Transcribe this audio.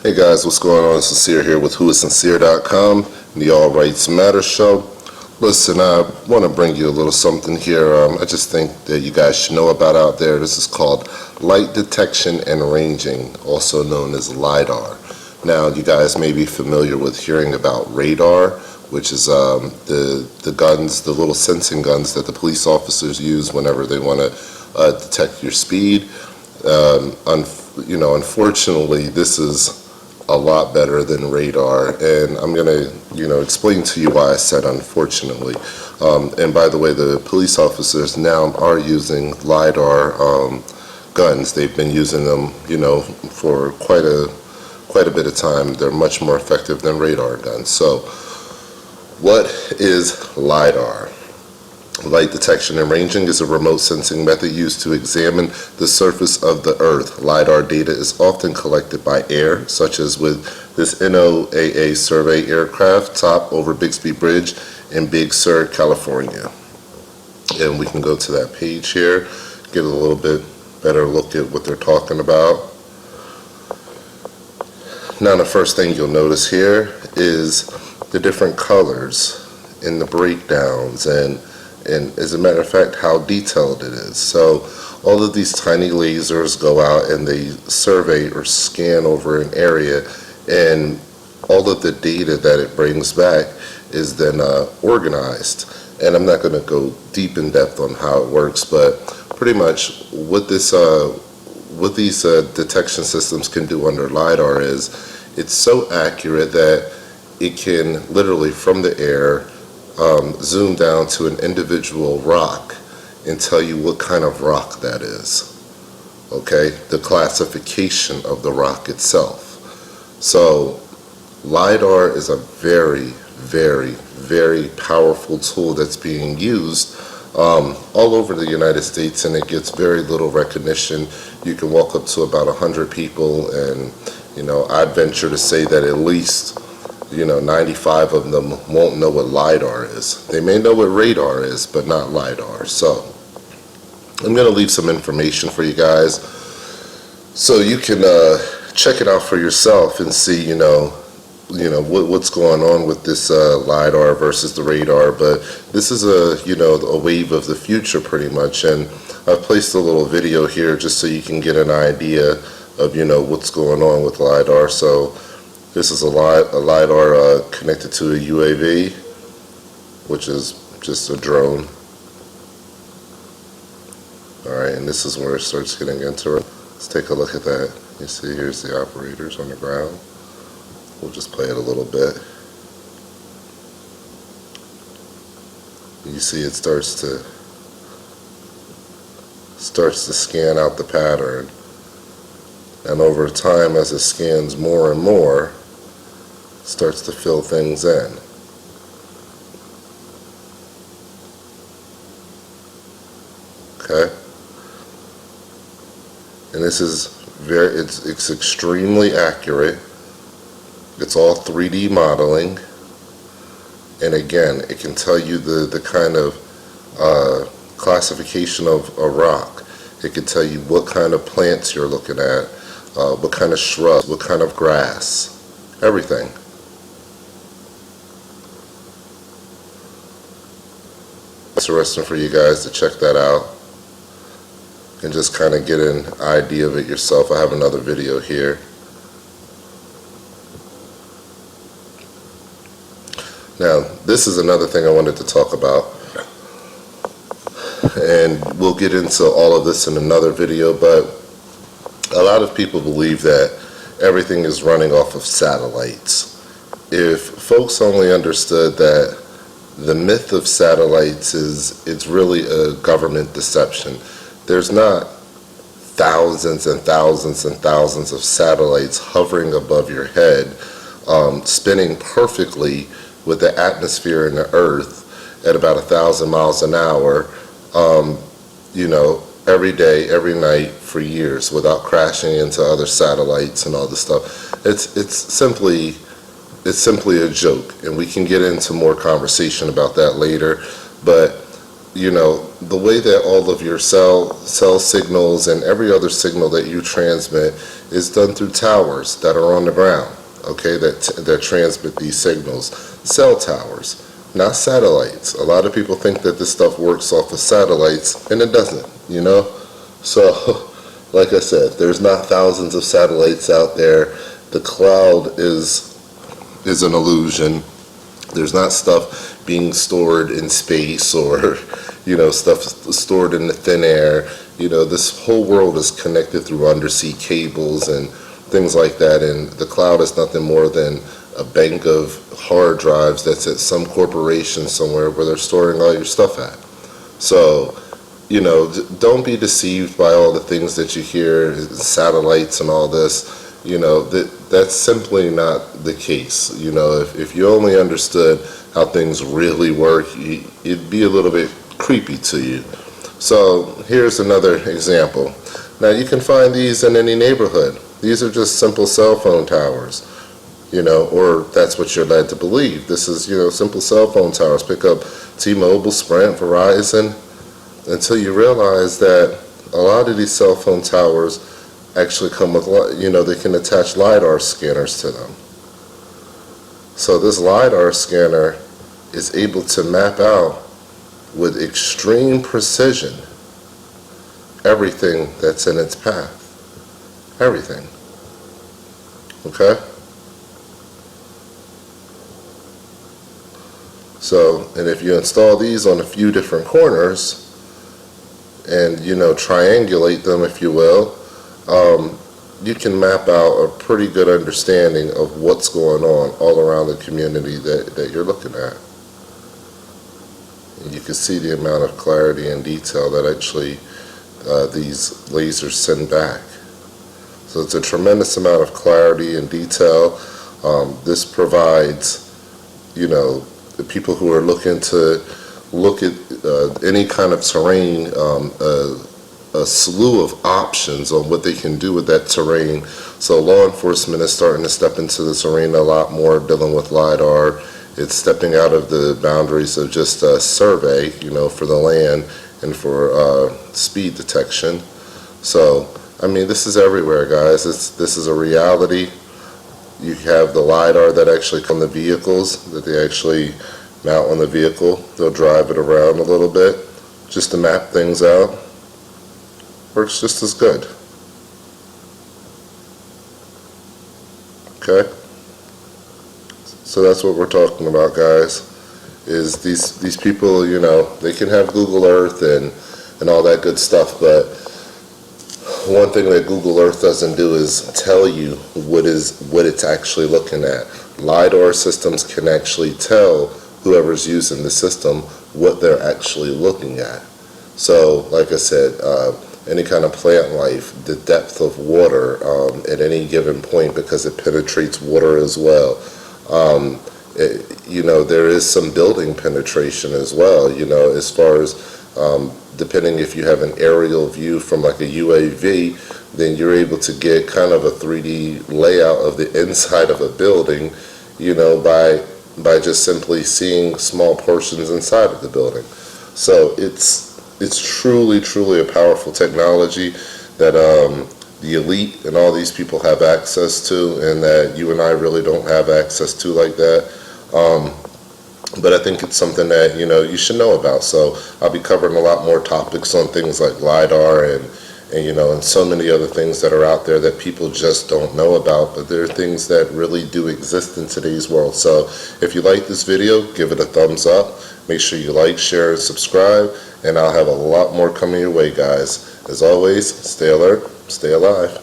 Hey guys, what's going on? Sincere here with whoissincere.com and the All Rights Matter show. Listen, I want to bring you a little something here. I just think that you guys should know about out there. This is called light detection and ranging, also known as LiDAR. Now, you guys may be familiar with hearing about radar, which is the guns, the little sensing guns that the police officers use whenever they want to detect your speed. Unfortunately, this is a lot better than radar, and I'm going to explain to you why I said unfortunately. And by the way, the police officers now are using LiDAR guns. They've been using them for quite a bit of time. They're much more effective than radar guns. So what is LiDAR? Light detection and ranging is a remote sensing method used to examine the surface of the Earth. LiDAR data is often collected by air, such as with this NOAA survey aircraft top over Bixby Bridge in Big Sur, California. And we can go to that page here, get a little bit better look at what they're talking about. Now, the first thing you'll notice here is the different colors in the breakdowns, and as a matter of fact, how detailed it is. So all of these tiny lasers go out and they survey or scan over an area, and all of the data that it brings back is then organized. And I'm not going to go deep in depth on how it works, but pretty much what these detection systems can do under LiDAR is it's so accurate that it can literally from the air zoom down to an individual rock and tell you what kind of rock that is. Okay, the classification of the rock itself. So LiDAR is a very, very, very powerful tool that's being used all over the United States, and it gets very little recognition. You can walk up to about 100 people, and I'd venture to say that at least 95 of them won't know what LiDAR is. They may know what radar is, but not LiDAR. So I'm going to leave some information for you guys so you can check it out for yourself and see what's going on with this LiDAR versus the radar. But this is a wave of the future pretty much, and I've placed a little video here just so you can get an idea of what's going on with LiDAR. So this is a LiDAR connected to a UAV, which is just a drone. Alright, and this is where it starts getting into it. Let's take a look at that. You see, here's the operators on the ground. We'll just play it a little bit. You see it starts to scan out the pattern. And over time, as it scans more and more, starts to fill things in. Okay? And this is it's extremely accurate. It's all 3D modeling. And again, it can tell you the kind of classification of a rock. It can tell you what kind of plants you're looking at, what kind of shrubs, what kind of grass, everything. It's interesting for you guys to check that out and just kind of get an idea of it yourself. I have another video here. Now, this is another thing I wanted to talk about, and we'll get into all of this in another video, but a lot of people believe that everything is running off of satellites. If folks only understood that the myth of satellites it's really a government deception. There's not thousands and thousands and thousands of satellites hovering above your head, spinning perfectly with the atmosphere and the Earth at about 1,000 miles an hour, every day, every night for years without crashing into other satellites and all this stuff. It's simply a joke, and we can get into more conversation about that later. But the way that all of your cell signals and every other signal that you transmit is done through towers that are on the ground, okay, that transmit these signals. Cell towers, not satellites. A lot of people think that this stuff works off of satellites, and it doesn't, So, like I said, there's not thousands of satellites out there. The cloud is an illusion. There's not stuff being stored in space or, stuff stored in the thin air. This whole world is connected through undersea cables and things like that, and the cloud is nothing more than a bank of hard drives that's at some corporation somewhere where they're storing all your stuff at. So, don't be deceived by all the things that you hear, satellites and all this. That's simply not the case. If you only understood how things really work, it'd be a little bit creepy to you. So here's another example. Now you can find these in any neighborhood. These are just simple cell phone towers, or that's what you're led to believe. This is, simple cell phone towers. Pick up T-Mobile, Sprint, Verizon, until you realize that a lot of these cell phone towers actually come with, they can attach LiDAR scanners to them. So this LiDAR scanner is able to map out with extreme precision everything that's in its path. Everything. Okay? So, and if you install these on a few different corners and, triangulate them, if you will, you can map out a pretty good understanding of what's going on all around the community that you're looking at. And you can see the amount of clarity and detail that actually these lasers send back. So it's a tremendous amount of clarity and detail. This provides, the people who are looking to look at any kind of terrain, a slew of options on what they can do with that terrain. So law enforcement is starting to step into this arena a lot more, dealing with LiDAR. It's stepping out of the boundaries of just a survey, for the land and for speed detection. So, this is everywhere, guys. This is a reality. You have the LiDAR that actually come in the vehicles, that they actually mount on the vehicle. They'll drive it around a little bit just to map things out. Works just as good. Okay? So that's what we're talking about, guys, is these people, they can have Google Earth and all that good stuff, but one thing that Google Earth doesn't do is tell you what it's actually looking at. LiDAR systems can actually tell whoever's using the system what they're actually looking at. So, like I said, any kind of plant life, the depth of water at any given point, because it penetrates water as well. There is some building penetration as well, as far as depending if you have an aerial view from like a UAV, then you're able to get kind of a 3D layout of the inside of a building, by just simply seeing small portions inside of the building. So it's truly, truly a powerful technology that the elite and all these people have access to, and that you and I really don't have access to like that. But I think it's something that, you should know about. So I'll be covering a lot more topics on things like LiDAR and so many other things that are out there that people just don't know about, but there are things that really do exist in today's world. So if you like this video, give it a thumbs up. Make sure you like, share, and subscribe, and I'll have a lot more coming your way, guys. As always, stay alert, stay alive.